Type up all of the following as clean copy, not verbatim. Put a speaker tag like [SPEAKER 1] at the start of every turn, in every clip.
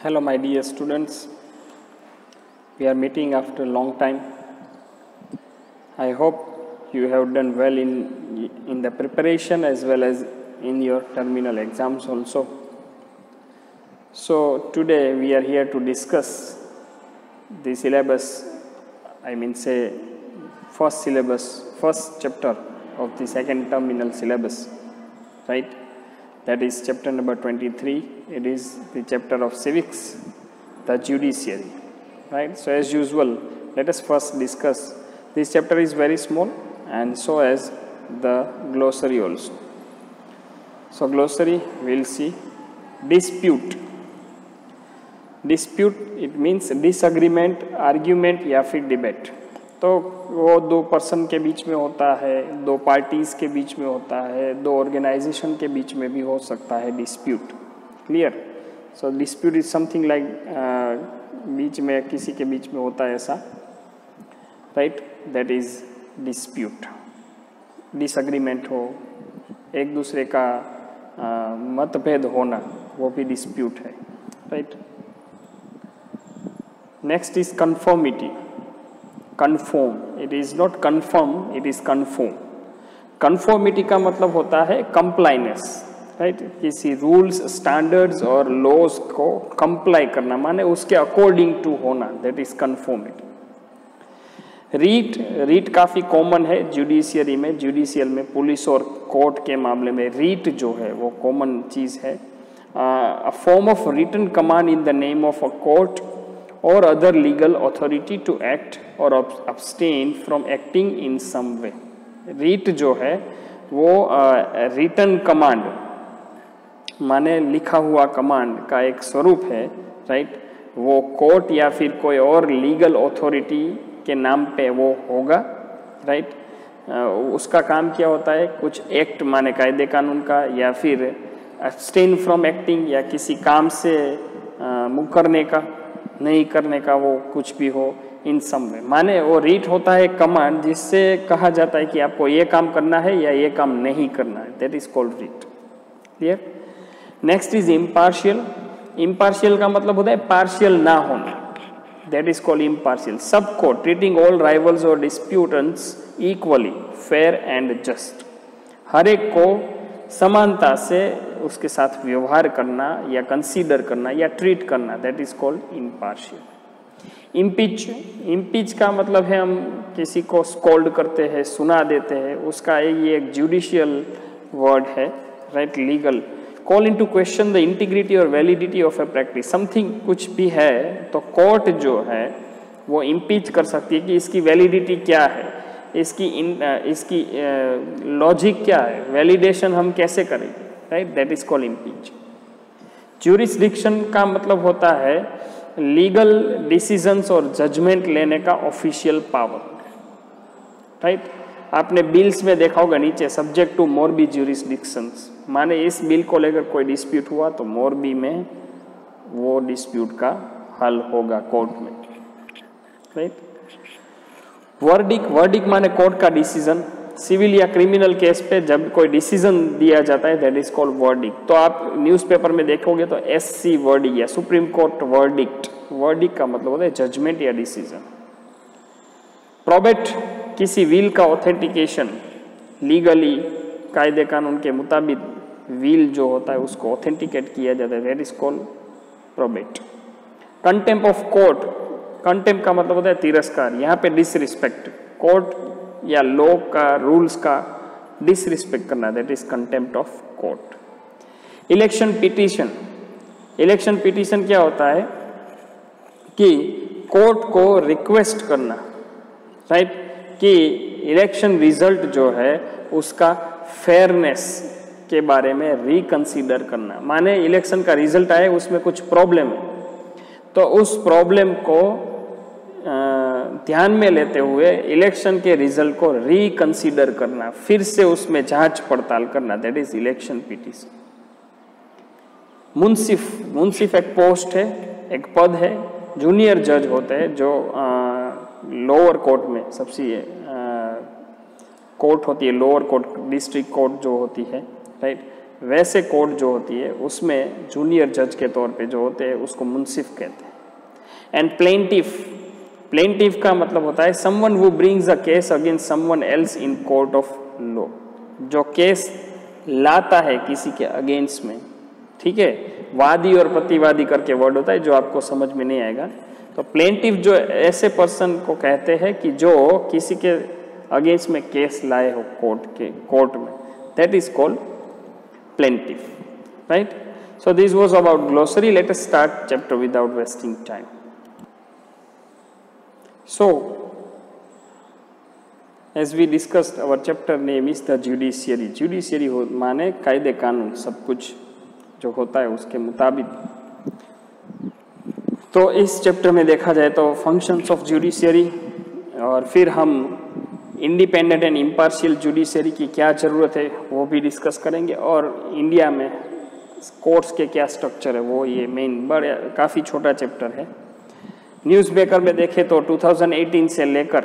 [SPEAKER 1] Hello my dear students, we are meeting after a long time. I hope you have done well in the preparation as well as in your terminal exams also. So today we are here to discuss the syllabus, first chapter of the second terminal syllabus, right? That is chapter number 23. It is the chapter of civics, the judiciary, right? So as usual, let us first discuss. This chapter is very small, and so as the glossary also. So glossary, we'll see. Dispute. Dispute, it means disagreement, argument या फिर debate. तो वो दो person के बीच में होता है, दो पार्टीज़ के बीच में होता है, दो ऑर्गेनाइजेशन के बीच में भी हो सकता है dispute. Clear? So dispute is something like बीच में किसी के बीच में होता है ऐसा, right? That is dispute. Disagreement हो, एक दूसरे का मतभेद होना, वो भी डिस्प्यूट है, right? Next is conformity. Confirm, it is not confirm, it is confirm. Conformity का मतलब होता है कंप्लाइनेस, राइट? किसी रूल्स, स्टैंडर्ड्स और लॉज को कंप्लाई करना, माने उसके अकॉर्डिंग टू होना, that is conformity. Writ, writ काफ़ी कॉमन है जुडिशियरी में, जुडिशियल में, पुलिस और कोर्ट के मामले में रीट जो है वो कॉमन चीज़ है. A form of written command in the name of a court or other legal authority to act or abstain from acting in some way. Writ जो है वो रिटन कमांड माने लिखा हुआ कमांड का एक स्वरूप है, राइट? वो कोर्ट या फिर कोई और लीगल अथॉरिटी के नाम पे वो होगा, राइट? उसका काम क्या होता है? कुछ एक्ट माने कायदे कानून का, या फिर abstain from acting या किसी काम से मुकरने का, नहीं करने का, वो कुछ भी हो इन सम में. माने वो रीट होता है कमांड जिससे कहा जाता है कि आपको ये काम करना है या ये काम नहीं करना है. That is called writ. Clear? Next is impartial. Impartial का मतलब होता है पार्शियल ना होना. That is called impartial. सब को ट्रीटिंग ऑल राइवल्स और disputants equally, fair and just. हर एक को समानता से उसके साथ व्यवहार करना या कंसीडर करना या ट्रीट करना, that is called impartial. Impeach. Impeach का मतलब है हम किसी को स्कोल्ड करते हैं, सुना देते हैं, उसका ये एक जुडिशियल वर्ड है, right? Legal. Call into question the integrity और validity of a practice. Something कुछ भी है तो कोर्ट जो है वो इम्पीच कर सकती है कि इसकी वैलिडिटी क्या है, इसकी लॉजिक क्या है, वैलिडेशन हम कैसे करेंगे, right? That is called impeach. Jurisdiction का मतलब होता है लीगल डिसीजंस और जजमेंट लेने का ऑफिशियल पावर, राइट? आपने बिल्स में देखा होगा नीचे सब्जेक्ट टू मोरबी ज्यूरिसडिक्शंस, माने इस बिल को लेकर कोई डिस्प्यूट हुआ तो मोरबी में वो डिस्प्यूट का हल होगा कोर्ट में, राइट? वर्डिक. वर्डिक माने कोर्ट का डिसीजन. सिविल या क्रिमिनल केस पे जब कोई डिसीजन दिया जाता है दैट इज कॉल्ड वर्डिक. तो आप न्यूज़पेपर में देखोगे तो एससी वर्डिक या सुप्रीम कोर्ट वर्डिक्ट. वर्डिक का मतलब होता है जजमेंट या डिसीजन. प्रोबेट, किसी विल का ऑथेंटिकेशन, लीगली कायदे कानून के मुताबिक विल जो होता है उसको ऑथेंटिकेट किया जाता है, that is called probate. Contempt of court. Contempt का मतलब होता है तिरस्कार. यहाँ पे डिसरिस्पेक्ट, कोर्ट या लॉ का, रूल्स का डिसरिस्पेक्ट करना, that is contempt of court. Election petition. Election petition क्या होता है कि कोर्ट को रिक्वेस्ट करना, राइट? कि इलेक्शन रिजल्ट जो है उसका फेयरनेस के बारे में रिकंसीडर करना. माने इलेक्शन का रिजल्ट आए उसमें कुछ प्रॉब्लम है तो उस प्रॉब्लम को ध्यान में लेते हुए इलेक्शन के रिजल्ट को रिकंसीडर करना, फिर से उसमें जांच पड़ताल करना, दैट इज इलेक्शन पिटीशन. मुंसिफ. मुंसिफ एक पोस्ट है, एक पद है. जूनियर जज होते हैं जो लोअर कोर्ट में, सबसे कोर्ट होती है लोअर कोर्ट, डिस्ट्रिक्ट कोर्ट जो होती है, राइट? वैसे कोर्ट जो होती है उसमें जूनियर जज के तौर पे जो होते हैं उसको मुंसिफ कहते हैं। एंड प्लेंटिफ, प्लेंटिफ का मतलब होता है someone who brings a case against someone else in court of law, जो केस लाता है किसी के अगेंस्ट में, ठीक है। वादी और प्रतिवादी करके वर्ड होता है जो आपको समझ में नहीं आएगा। तो प्लेंटिफ जो ऐसे पर्सन को कहते हैं कि जो किसी के अगेंस्ट में केस लाए हो कोर्ट में, that is called plaintiff, right? So this was about glossary. Let us start chapter without wasting time. So as we discussed, our chapter name is the judiciary. Judiciary माने कायदे कानून, सब कुछ जो होता है उसके मुताबिक। तो इस चैप्टर में देखा जाए तो फंक्शंस ऑफ जुडिशियरी, और फिर हम इंडिपेंडेंट एंड इम्पार्शियल जुडिशरी की क्या ज़रूरत है वो भी डिस्कस करेंगे, और इंडिया में कोर्ट्स के क्या स्ट्रक्चर है वो, ये मेन बड़ा काफ़ी छोटा चैप्टर है। न्यूज़पेपर में देखें तो 2018 से लेकर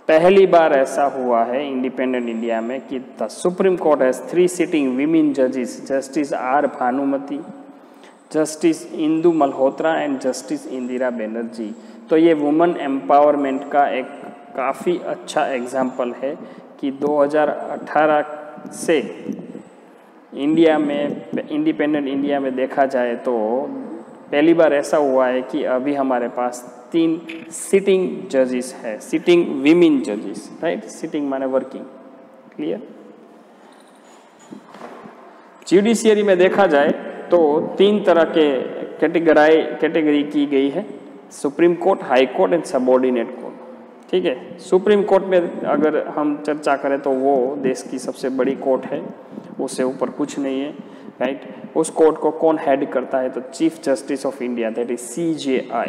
[SPEAKER 1] पहली बार ऐसा हुआ है इंडिपेंडेंट इंडिया में कि the supreme court has 3 sitting women जजेस, justice R Bhanumathi, justice Indu Malhotra and justice Indira Banerjee. तो ये वुमेन एम्पावरमेंट का एक काफ़ी अच्छा एग्जाम्पल है कि 2018 से इंडिया में, इंडिपेंडेंट इंडिया में देखा जाए तो पहली बार ऐसा हुआ है कि अभी हमारे पास 3 सिटिंग जजेस है, सिटिंग विमेन जजेस, राइट। सिटिंग माने वर्किंग, क्लियर। जुडिशियरी में देखा जाए तो 3 तरह के कैटेगरी की गई है, supreme court, high court and subordinate court, ठीक है। सुप्रीम कोर्ट में अगर हम चर्चा करें तो वो देश की सबसे बड़ी कोर्ट है, उससे ऊपर कुछ नहीं है, राइट। उस कोर्ट को कौन हेड करता है तो chief justice of India, that is CJI,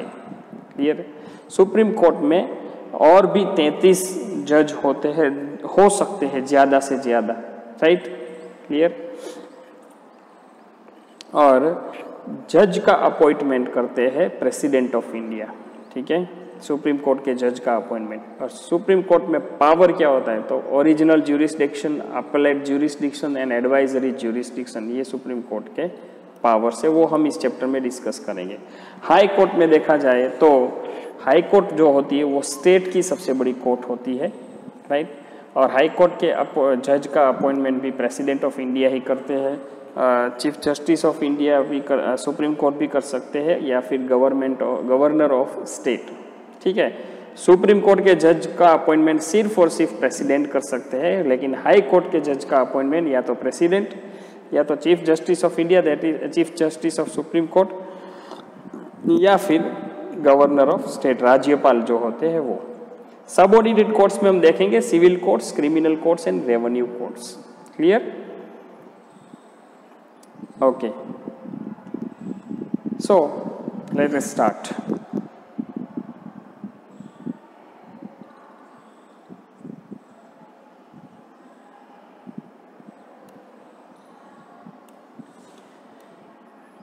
[SPEAKER 1] clear. Supreme court में और भी 33 जज होते हैं, हो सकते हैं ज़्यादा से ज़्यादा, राइट, क्लियर। और जज का अपॉइंटमेंट करते हैं प्रेसिडेंट ऑफ इंडिया, ठीक है, सुप्रीम कोर्ट के जज का अपॉइंटमेंट। और सुप्रीम कोर्ट में पावर क्या होता है तो ओरिजिनल ज्यूरिसडिक्शन, अपलेट ज्यूरिसडिक्शन एंड एडवाइजरी ज्यूरिसडिक्शन, ये सुप्रीम कोर्ट के पावर से, वो हम इस चैप्टर में डिस्कस करेंगे। हाई कोर्ट में देखा जाए तो हाई कोर्ट जो होती है वो स्टेट की सबसे बड़ी कोर्ट होती है, राइट। और हाई कोर्ट के जज का अपॉइंटमेंट भी प्रेसिडेंट ऑफ इंडिया ही करते हैं, चीफ जस्टिस ऑफ इंडिया भी सुप्रीम कोर्ट भी कर सकते हैं, या फिर गवर्नर ऑफ स्टेट, ठीक है। सुप्रीम कोर्ट के जज का अपॉइंटमेंट सिर्फ और सिर्फ प्रेसिडेंट कर सकते हैं, लेकिन हाई कोर्ट के जज का अपॉइंटमेंट या तो प्रेसिडेंट या तो chief justice of India, that is chief justice of supreme court, या फिर गवर्नर ऑफ स्टेट, राज्यपाल जो होते हैं वो। सबऑर्डिनेट कोर्ट्स में हम देखेंगे civil courts, criminal courts and revenue courts, clear, okay. So let us start.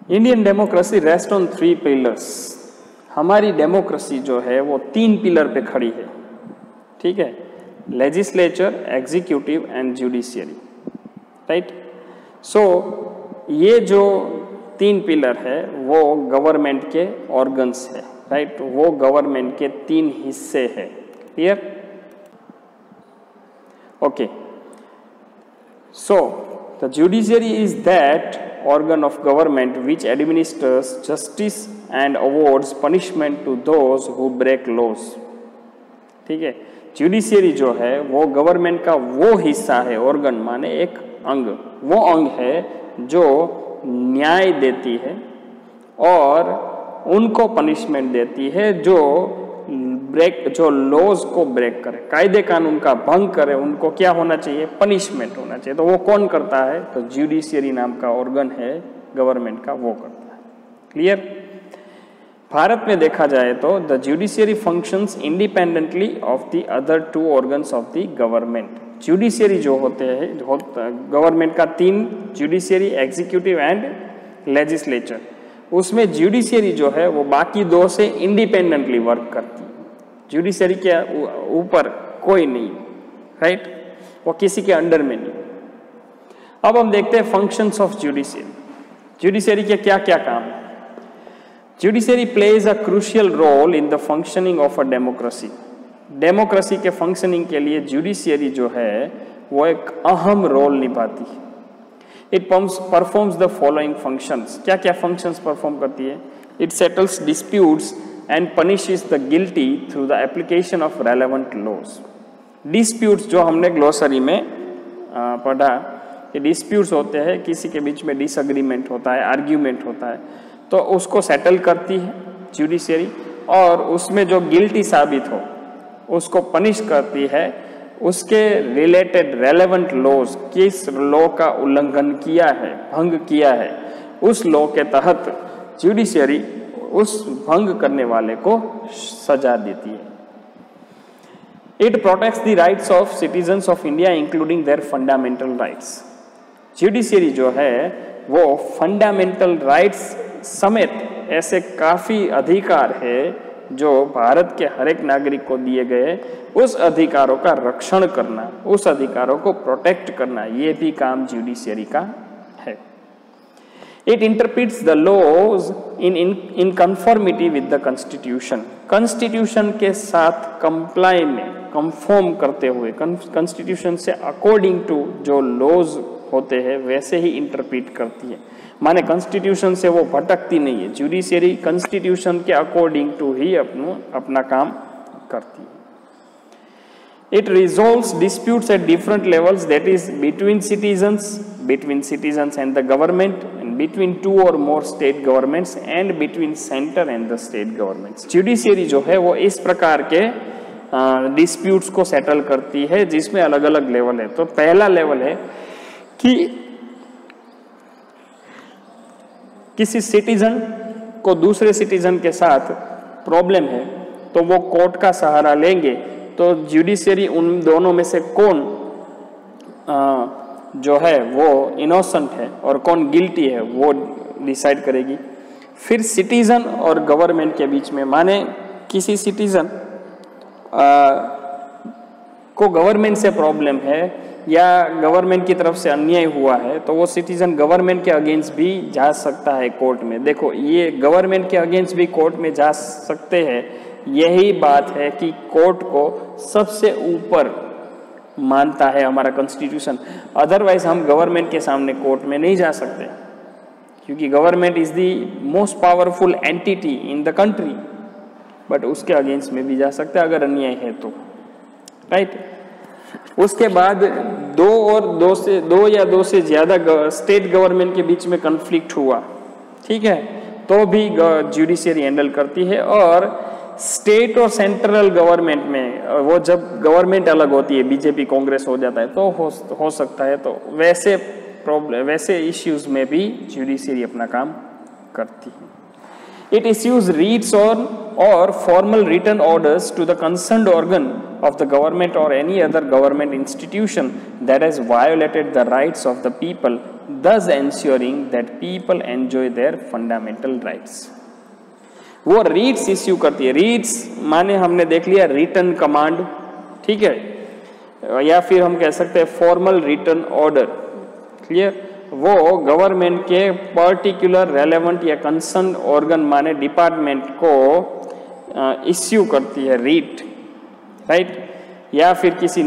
[SPEAKER 1] Indian democracy rest on 3 pillars. हमारी डेमोक्रेसी जो है वो 3 पिलर पे खड़ी है, ठीक है, legislature, executive and judiciary, right. So ये जो 3 पिलर है वो गवर्नमेंट के ऑर्गन्स है, राइट, वो गवर्नमेंट के 3 हिस्से है, clear, okay. So the judiciary is that organ of government which administers justice and awards punishment to those who break laws, ठीक है। जुडिशियरी जो है वो गवर्नमेंट का वो हिस्सा है, ऑर्गन माने एक अंग, वो अंग है जो न्याय देती है और उनको पनिशमेंट देती है जो लॉज को ब्रेक करे, कायदे कानून का भंग करे, उनको क्या होना चाहिए, पनिशमेंट होना चाहिए। तो वो कौन करता है तो जुडिशियरी नाम का ऑर्गन है गवर्नमेंट का, वो करता है, क्लियर। भारत में देखा जाए तो the judiciary functions independently of the other 2 organs of the government. Judiciary जो होते हैं गवर्नमेंट का 3, जुडिशियरी, एग्जीक्यूटिव एंड लेजिस्लेचर, उसमें जुडिशियरी जो है वो बाकी 2 से इंडिपेंडेंटली वर्क करती है। जुडिशियरी के ऊपर कोई नहीं, राइट, वो किसी के अंडर में नहीं। अब हम देखते हैं फंक्शंस ऑफ जुडिशियरी। जुडिशियरी के क्या क्या काम है। Judiciary plays a crucial role in the functioning of a democracy. Democracy के फंक्शनिंग के लिए जुडिशियरी जो है वो एक अहम रोल निभाती है। It performs the following functions. क्या क्या फंक्शंस परफॉर्म करती है? It settles disputes and punishes the guilty through the application of relevant laws. Disputes जो हमने ग्लोसरी में पढ़ा, ये डिस्प्यूट्स होते हैं, किसी के बीच में डिसएग्रीमेंट होता है, आर्ग्यूमेंट होता है, तो उसको सेटल करती है जुडिशियरी, और उसमें जो गिल्टी साबित हो उसको पनिश करती है। उसके रिलेटेड रेलेवेंट लॉज, किस लॉ का उल्लंघन किया है, भंग किया है, उस लॉ के तहत जुडिशियरी उस भंग करने वाले को सजा देती है। It protects the rights of citizens of India including there fundamental rights. Judiciary जो है वो फंडामेंटल राइट्स समेत ऐसे काफी अधिकार है जो भारत के हर एक नागरिक को दिए गए, उस अधिकारों का रक्षण करना, उस अधिकारों को प्रोटेक्ट करना, ये भी काम जुडिशियरी का है। It interprets the laws in conformity with the constitution. Constitution के साथ कंप्लाई में, कंफॉर्म करते हुए, कॉन्स्टिट्यूशन से अकॉर्डिंग टू जो लॉज होते हैं वैसे ही इंटरप्रिट करती है। माने कॉन्स्टिट्यूशन से वो भटकती नहीं है। जुडिशियरी कॉन्स्टिट्यूशन के अकॉर्डिंग टू ही अपना काम करती है। It resolves disputes at different levels, that is between citizens and the government, and between two और more state governments, and between centre and the state governments. Judiciary जो है वो इस प्रकार के डिस्प्यूट्स को सेटल करती है जिसमें अलग अलग लेवल है। तो पहला लेवल है कि किसी सिटीजन को दूसरे सिटीजन के साथ प्रॉब्लम है तो वो कोर्ट का सहारा लेंगे, तो जुडिशियरी उन दोनों में से कौन जो है वो इनोसेंट है और कौन गिल्टी है वो डिसाइड करेगी। फिर सिटीजन और गवर्नमेंट के बीच में, माने किसी सिटीजन को गवर्नमेंट से प्रॉब्लम है या गवर्नमेंट की तरफ से अन्याय हुआ है, तो वो सिटीजन गवर्नमेंट के अगेंस्ट भी जा सकता है कोर्ट में। देखो, ये गवर्नमेंट के अगेंस्ट भी कोर्ट में जा सकते हैं, यही बात है कि कोर्ट को सबसे ऊपर मानता है हमारा कॉन्स्टिट्यूशन। अदरवाइज हम गवर्नमेंट के सामने कोर्ट में नहीं जा सकते, क्योंकि government is the most powerful entity in the country, but उसके अगेंस्ट में भी जा सकते हैं अगर अन्याय है तो, राइट। उसके बाद दो या दो से ज्यादा स्टेट गवर्नमेंट के बीच में कॉन्फ्लिक्ट हुआ, ठीक है, तो भी जुडिशियरी हैंडल करती है। और स्टेट और सेंट्रल गवर्नमेंट में, वो जब गवर्नमेंट अलग होती है, बीजेपी कांग्रेस हो जाता है तो हो सकता है, तो वैसे इश्यूज में भी जुडिशियरी अपना काम करती है। It issues writs or formal written orders to the concerned organ of the government or any other government institution that has violated the rights of the people, thus ensuring that people enjoy their fundamental rights. वो रीट्स issue करती है। रीट्स माने हमने देख लिया written command, ठीक है, या फिर हम कह सकते हैं फॉर्मल रिटन ऑर्डर, क्लियर। वो गवर्नमेंट के पर्टिकुलर रेलेवेंट या कंसर्न ऑर्गन माने डिपार्टमेंट को इश्यू करती है रीट, राइट, या फिर किसी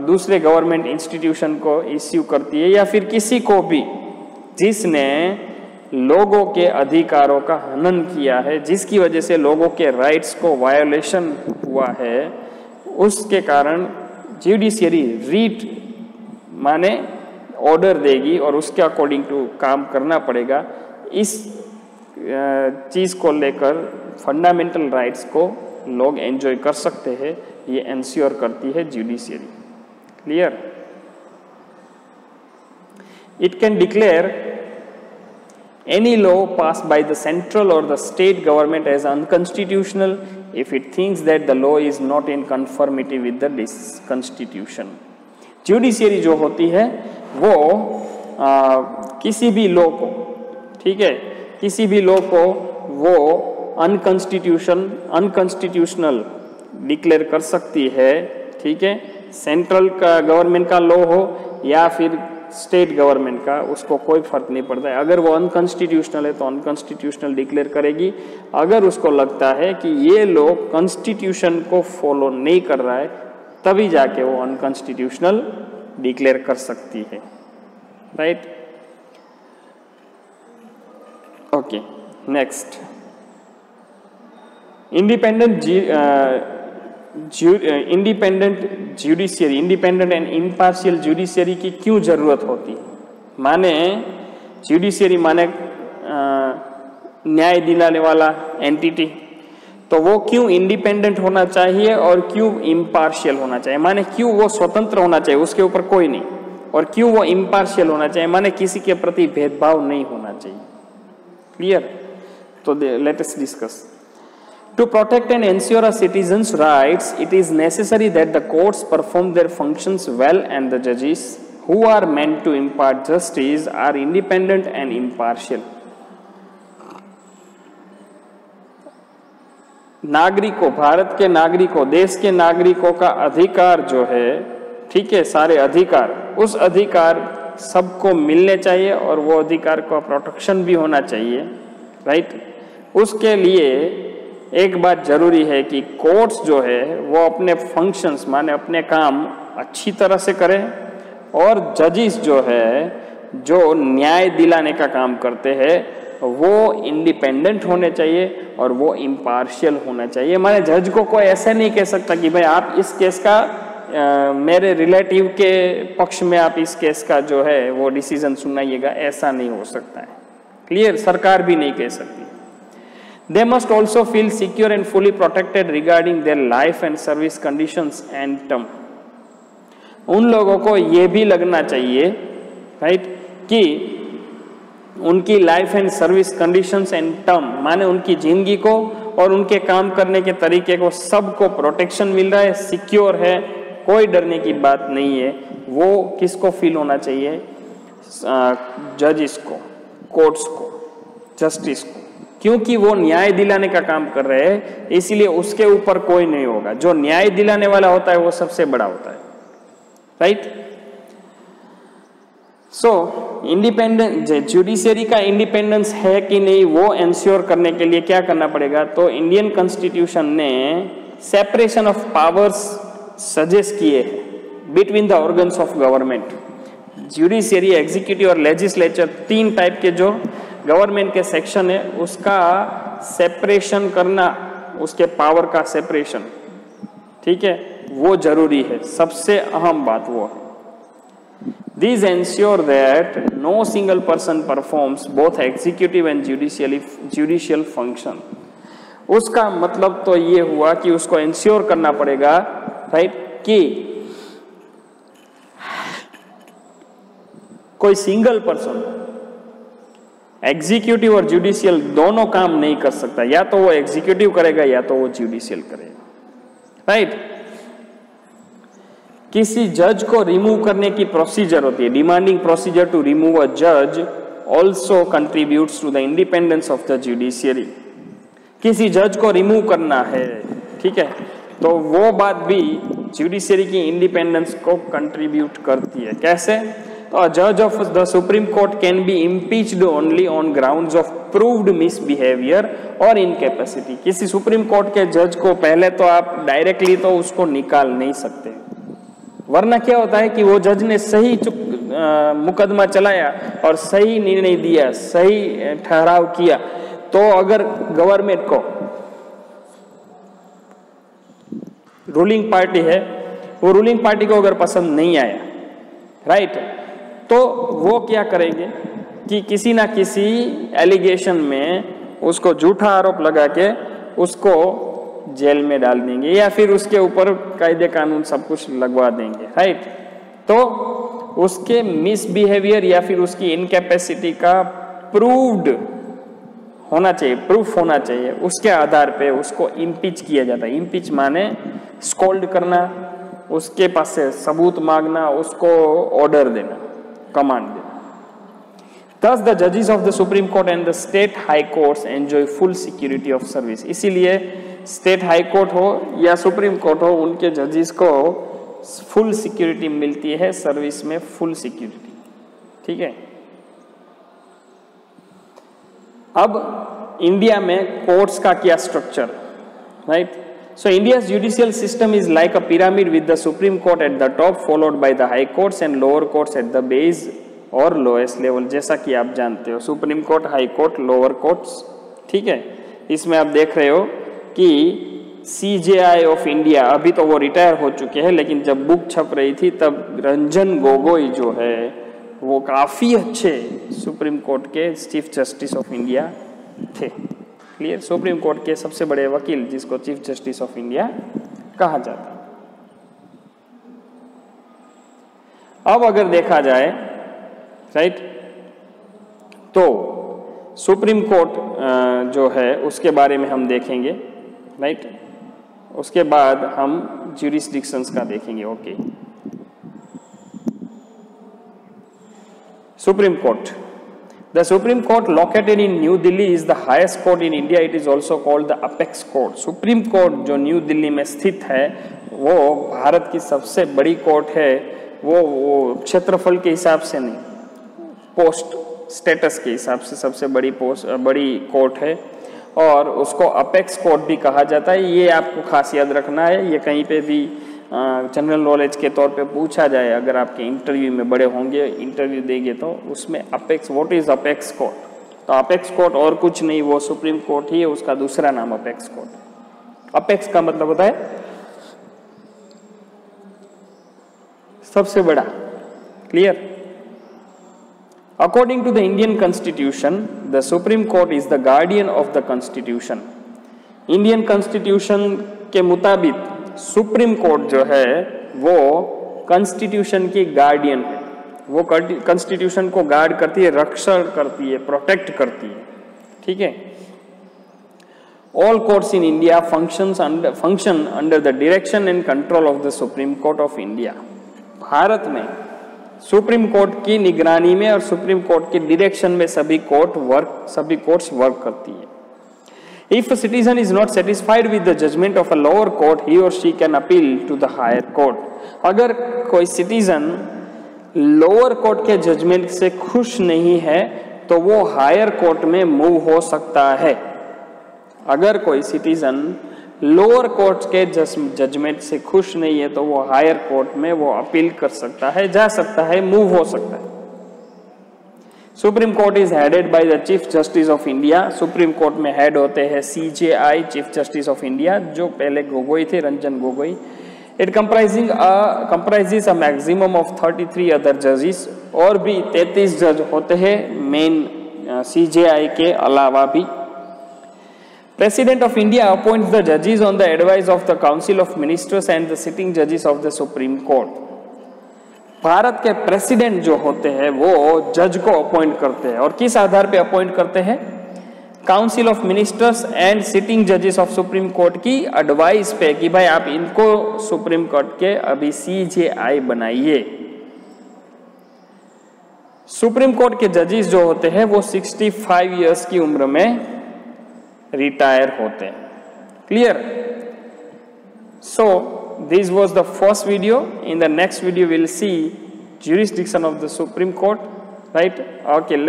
[SPEAKER 1] दूसरे गवर्नमेंट इंस्टीट्यूशन को इश्यू करती है, या फिर किसी को भी जिसने लोगों के अधिकारों का हनन किया है, जिसकी वजह से लोगों के राइट्स को वायोलेशन हुआ है, उसके कारण जुडिशियरी रीट माने ऑर्डर देगी और उसके अकॉर्डिंग टू काम करना पड़ेगा। इस चीज़ को लेकर फंडामेंटल राइट्स को लोग एंजॉय कर सकते हैं, ये एंश्योर करती है judiciary, clear. It can declare any law passed by the central or the state government as unconstitutional if it thinks that the law is not in conformity with the constitution. Judiciary जो होती है वो किसी भी law को, ठीक है, किसी भी लॉ को वो अनकॉन्स्टिट्यूशनल डिक्लेयर कर सकती है, ठीक है, सेंट्रल का गवर्नमेंट का लॉ हो या फिर स्टेट गवर्नमेंट का, उसको कोई फर्क नहीं पड़ता है। अगर वो अनकॉन्स्टिट्यूशनल है तो अनकॉन्स्टिट्यूशनल डिक्लेयर करेगी। अगर उसको लगता है कि ये लोग कॉन्स्टिट्यूशन को फॉलो नहीं कर रहा है, तभी जाके वो अनकॉन्स्टिट्यूशनल डिक्लेयर कर सकती है, right. Okay, next, independent judiciary, independent and impartial judiciary की क्यों जरूरत होती है? माने जुडिशियरी माने न्याय दिलाने वाला एंटिटी, तो वो क्यों इंडिपेंडेंट होना चाहिए और क्यों इम्पार्शियल होना चाहिए? माने क्यों वो स्वतंत्र होना चाहिए, उसके ऊपर कोई नहीं, और क्यों वो इम्पार्शियल होना चाहिए, माने किसी के प्रति भेदभाव नहीं होना चाहिए। क्लियर? तो let us discuss. To protect and ensure a citizen's rights, it is necessary that the courts perform their functions well and the judges who are meant to impart justice are independent and impartial. नागरिकों, भारत के नागरिकों, देश के नागरिकों का अधिकार जो है, ठीक है, सारे अधिकार, उस अधिकार सबको मिलने चाहिए और वो अधिकार का प्रोटेक्शन भी होना चाहिए, राइट। उसके लिए एक बात जरूरी है कि कोर्ट्स जो है वो अपने फंक्शंस माने अपने काम अच्छी तरह से करें, और जजिस जो है जो न्याय दिलाने का काम करते हैं वो इंडिपेंडेंट होने चाहिए और वो इम्पार्शियल होना चाहिए। माने जज को कोई ऐसे नहीं कह सकता कि भाई आप इस केस का मेरे रिलेटिव के पक्ष में आप इस केस का जो है वो डिसीजन सुनाइएगा, ऐसा नहीं हो सकता है। क्लियर? सरकार भी नहीं कह सकती। They must also feel secure and fully protected regarding their life and service conditions and term. उन लोगों को ये भी लगना चाहिए, राइट, कि उनकी life and service conditions and term माने उनकी जिंदगी को और उनके काम करने के तरीके को सबको प्रोटेक्शन मिल रहा है, सिक्योर है, कोई डरने की बात नहीं है। वो किसको फील होना चाहिए? जजिस को, कोर्ट्स को, जस्टिस को, क्योंकि वो न्याय दिलाने का काम कर रहे हैं, इसीलिए उसके ऊपर कोई नहीं होगा। जो न्याय दिलाने वाला होता है वो सबसे बड़ा होता है, राइट। सो इंडिपेंडेंट जुडिशियरी का इंडिपेंडेंस है कि नहीं वो एंश्योर करने के लिए क्या करना पड़ेगा? तो इंडियन कॉन्स्टिट्यूशन ने सेपरेशन ऑफ पावर्स सजेस्ट किए हैं between the organs of government. Judiciary, executive और लेजिस्लेचर, तीन टाइप के जो गवर्नमेंट के सेक्शन है उसका सेपरेशन करना, उसके पावर का सेपरेशन, ठीक है, वो जरूरी है। सबसे अहम बात वो है। These ensure that no single person performs both executive and judicial function. उसका मतलब तो ये हुआ कि उसको इंश्योर करना पड़ेगा, राइट, कि कोई सिंगल पर्सन एग्जीक्यूटिव और जुडिशियल दोनों काम नहीं कर सकता। या तो वो एग्जीक्यूटिव करेगा या तो वो जुडिशियल करेगा, राइट। किसी जज को रिमूव करने की प्रोसीजर होती है, demanding procedure to remove a जज also contributes to the independence of the judiciary. किसी जज को रिमूव करना है, ठीक है, तो वो बात भी जुडिशियरी की इंडिपेंडेंस को कंट्रीब्यूट करती है। कैसे? तो a judge of the Supreme Court can be impeached only on grounds of proved misbehavior or incapacity. किसी सुप्रीम कोर्ट के जज को पहले तो आप डायरेक्टली तो उसको निकाल नहीं सकते, वरना क्या होता है कि वो जज ने सही मुकदमा चलाया और सही निर्णय दिया, सही ठहराव किया, तो अगर गवर्नमेंट को, रूलिंग पार्टी है, वो रूलिंग पार्टी को अगर पसंद नहीं आया, राइट, तो वो क्या करेंगे कि किसी ना किसी एलिगेशन में उसको झूठा आरोप लगा के उसको जेल में डाल देंगे या फिर उसके ऊपर कायदे कानून सब कुछ लगवा देंगे, राइट। तो उसके मिसबिहेवियर या फिर उसकी इनकैपेसिटी का प्रूव्ड होना चाहिए, प्रूफ होना चाहिए, उसके आधार पे उसको इम्पीच किया जाता है। इम्पीच माने स्कोल्ड करना, उसके पास से सबूत मांगना, उसको ऑर्डर देना, कमांड देना। Thus the judges of the Supreme Court and the state high courts enjoy full security of service. इसीलिए स्टेट हाई कोर्ट हो या सुप्रीम कोर्ट हो, उनके जजेस को फुल सिक्योरिटी मिलती है, सर्विस में फुल सिक्योरिटी, ठीक है। अब इंडिया में कोर्ट्स का क्या structure, right. So India's judicial system is like a pyramid with the supreme court at the top followed by the high courts and lower courts at the base और lowest level. जैसा कि आप जानते हो supreme court, high court, lower courts, ठीक है। इसमें आप देख रहे हो कि CJI ऑफ इंडिया, अभी तो वो रिटायर हो चुके हैं, लेकिन जब बुक छप रही थी तब रंजन गोगोई जो है वो काफ़ी अच्छे सुप्रीम कोर्ट के चीफ जस्टिस ऑफ इंडिया थे। क्लियर। सुप्रीम कोर्ट के सबसे बड़े वकील जिसको चीफ जस्टिस ऑफ इंडिया कहा जाता है। अब अगर देखा जाए, राइट, तो सुप्रीम कोर्ट जो है उसके बारे में हम देखेंगे, राइट। उसके बाद हम ज्यूरिसडिक्शंस का देखेंगे। Okay, supreme court. The Supreme Court located in New Delhi is the highest court in India. It is also called the apex court. Supreme court जो न्यू दिल्ली में स्थित है वो भारत की सबसे बड़ी कोर्ट है। वो क्षेत्रफल के हिसाब से नहीं, पोस्ट स्टेटस के हिसाब से सबसे बड़ी कोर्ट है और उसको अपेक्स कोर्ट भी कहा जाता है। ये आपको खास याद रखना है, ये कहीं पे भी जनरल नॉलेज के तौर पे पूछा जाए, अगर आपके इंटरव्यू में बड़े होंगे, इंटरव्यू देंगे तो उसमें apex, what is apex court, तो अपेक्स कोर्ट और कुछ नहीं, वो सुप्रीम कोर्ट ही है, उसका दूसरा नाम अपेक्स कोर्ट। अपेक्स का मतलब होता है सबसे बड़ा। Clear. According to the Indian constitution the supreme court is the guardian of the constitution. Indian constitution के मुताबिक सुप्रीम कोर्ट जो है वो कॉन्स्टिट्यूशन की गार्डियन है। वो कॉन्स्टिट्यूशन को गार्ड करती है, रक्षण करती है, प्रोटेक्ट करती है। ठीक है। All courts in India function under the direction and control of the supreme court of India. Bharat में सुप्रीम कोर्ट की निगरानी में और सुप्रीम कोर्ट के डायरेक्शन में सभी कोर्ट्स वर्क करती है। If a citizen is not satisfied with the judgment of a lower court, he or she can appeal to the higher court. अगर कोई सिटीजन लोअर कोर्ट के जजमेंट से खुश नहीं है तो वो हायर कोर्ट में मूव हो सकता है। अगर कोई सिटीजन लोअर कोर्ट के जजमेंट से खुश नहीं है तो वो हायर कोर्ट में वो अपील कर सकता है, जा सकता है, मूव हो सकता है। Supreme court is headed by the chief justice of India. Supreme court में हेड होते हैं CJI, chief justice of India, जो पहले गोगोई थे, Ranjan Gogoi. It comprises a maximum of 33 other जजेस, और भी 33 जज होते हैं मेन CJI के अलावा भी। President of India appoints the जजेस on the advice of the council of ministers and the sitting जजेस of the supreme court. Bharat के प्रेसिडेंट जो होते हैं वो जज को अपॉइंट करते हैं, और किस आधार पे अपॉइंट करते हैं? Council of ministers and sitting जजेस ऑफ सुप्रीम कोर्ट की एडवाइस पे कि भाई आप इनको सुप्रीम कोर्ट के अभी CJI बनाइए। सुप्रीम कोर्ट के जजेस जो होते हैं वो 65 इयर्स की उम्र में रिटायर होते हैं। Clear. So this was the first video. In the next video we'll see jurisdiction of the Supreme Court, right? Okay,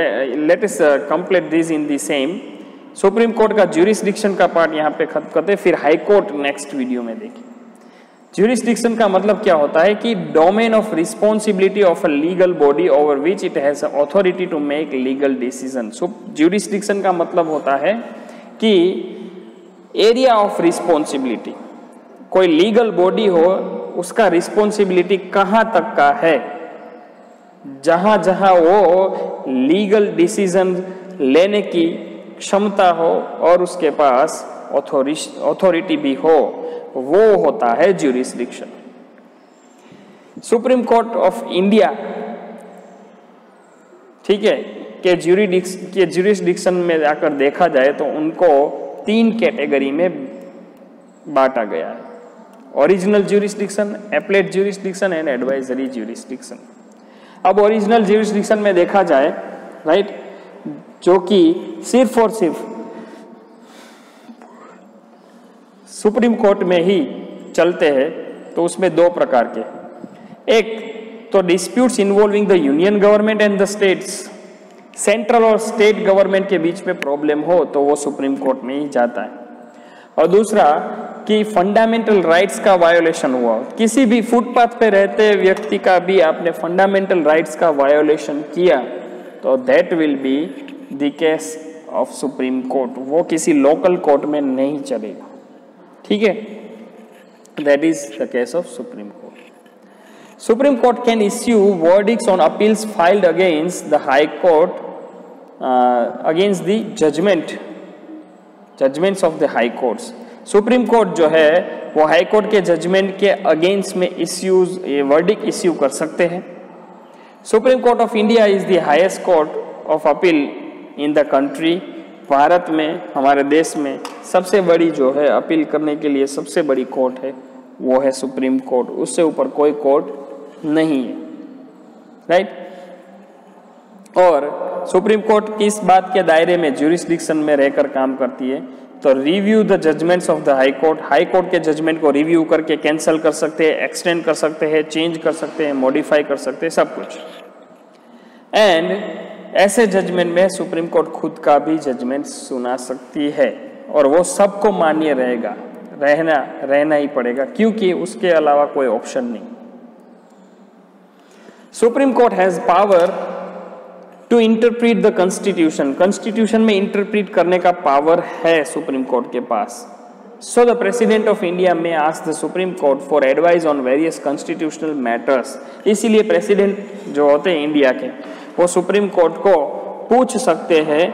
[SPEAKER 1] let us complete this in the same. Supreme Court का jurisdiction का part यहाँ पे खत्म करते हैं, फिर high court next video में देखें। jurisdiction का मतलब क्या होता है कि domain of responsibility of a legal body over which it has authority to make legal decision. So jurisdiction का मतलब होता है कि area of responsibility, कोई लीगल बॉडी हो उसका रिस्पॉन्सिबिलिटी कहाँ तक का है, जहां जहां वो लीगल डिसीजन लेने की क्षमता हो और उसके पास अथॉरिटी भी हो, वो होता है jurisdiction. Supreme court of India, ठीक है, के ज्यूरिसडिक्शन में जाकर देखा जाए तो उनको 3 कैटेगरी में बांटा गया है। Original jurisdiction, applet jurisdiction and advisory jurisdiction. अब ओरिजिनल ज्यूरिसडिक्शन में देखा जाए, राइट, जो कि सिर्फ और सिर्फ सुप्रीम कोर्ट में ही चलते हैं, तो उसमें 2 प्रकार के। एक तो disputes involving the union government and the states, central और स्टेट गवर्नमेंट के बीच में प्रॉब्लम हो तो वो सुप्रीम कोर्ट में ही जाता है। और दूसरा कि फंडामेंटल राइट्स का वायोलेशन हुआ, किसी भी फुटपाथ पे रहते व्यक्ति का भी आपने फंडामेंटल राइट्स का वायोलेशन किया तो that will be the case of supreme court, वो किसी लोकल कोर्ट में नहीं चलेगा। ठीक है, that is the case of supreme court. Supreme court can issue verdicts on appeals filed against the high court against the judgments of the high courts। Supreme court जो है वो हाई कोर्ट के judgement के against में issues verdict issue कर सकते हैं। Supreme court of India is the highest court of appeal in the country. Bharat में, हमारे देश में सबसे बड़ी जो है अपील करने के लिए सबसे बड़ी कोर्ट है वो है सुप्रीम कोर्ट, उससे ऊपर कोई कोर्ट नहीं है, राइट। और सुप्रीम कोर्ट किस बात के दायरे में, ज्यूरिसडिक्शन में रहकर काम करती है, तो review the judgements of the high court, high court के जजमेंट को रिव्यू करके कैंसिल कर सकते हैं, एक्सटेंड कर सकते हैं, चेंज कर सकते हैं, मॉडिफाई कर सकते हैं, सब कुछ। एंड ऐसे जजमेंट में सुप्रीम कोर्ट खुद का भी जजमेंट सुना सकती है और वो सबको मान्य रहेगा, रहना ही पड़ेगा, क्योंकि उसके अलावा कोई ऑप्शन नहीं। Supreme court has power to interpret the constitution, constitution में इंटरप्रीट करने का पावर है सुप्रीम कोर्ट के पास। So the president of India may ask the supreme court for advice on various constitutional matters. इसीलिए प्रेसिडेंट जो होते हैं इंडिया के, वो सुप्रीम कोर्ट को पूछ सकते हैं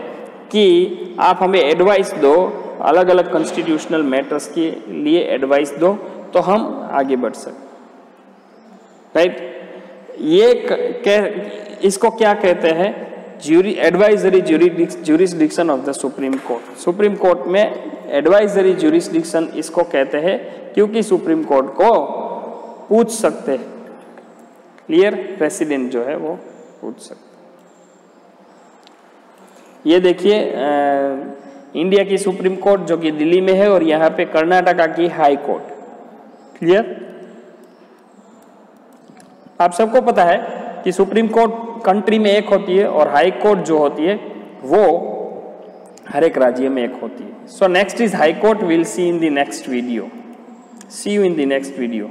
[SPEAKER 1] कि आप हमें एडवाइस दो, अलग अलग कॉन्स्टिट्यूशनल मैटर्स के लिए एडवाइस दो तो हम आगे बढ़ सकते, राइट। इसको क्या कहते हैं, advisory jurisdiction of the supreme court. Supreme court में एडवाइजरी ज्यूरिसडिक्शन इसको कहते हैं क्योंकि सुप्रीम कोर्ट को पूछ सकते हैं, क्लियर, प्रेसिडेंट जो है वो पूछ सकते। ये देखिए इंडिया की सुप्रीम कोर्ट जो कि दिल्ली में है और यहाँ पे कर्नाटका की हाई कोर्ट, क्लियर। आप सबको पता है कि सुप्रीम कोर्ट कंट्री में एक होती है और हाई कोर्ट जो होती है वो हर एक राज्य में एक होती है। So next is high court, will see in the next video, see you in the next video.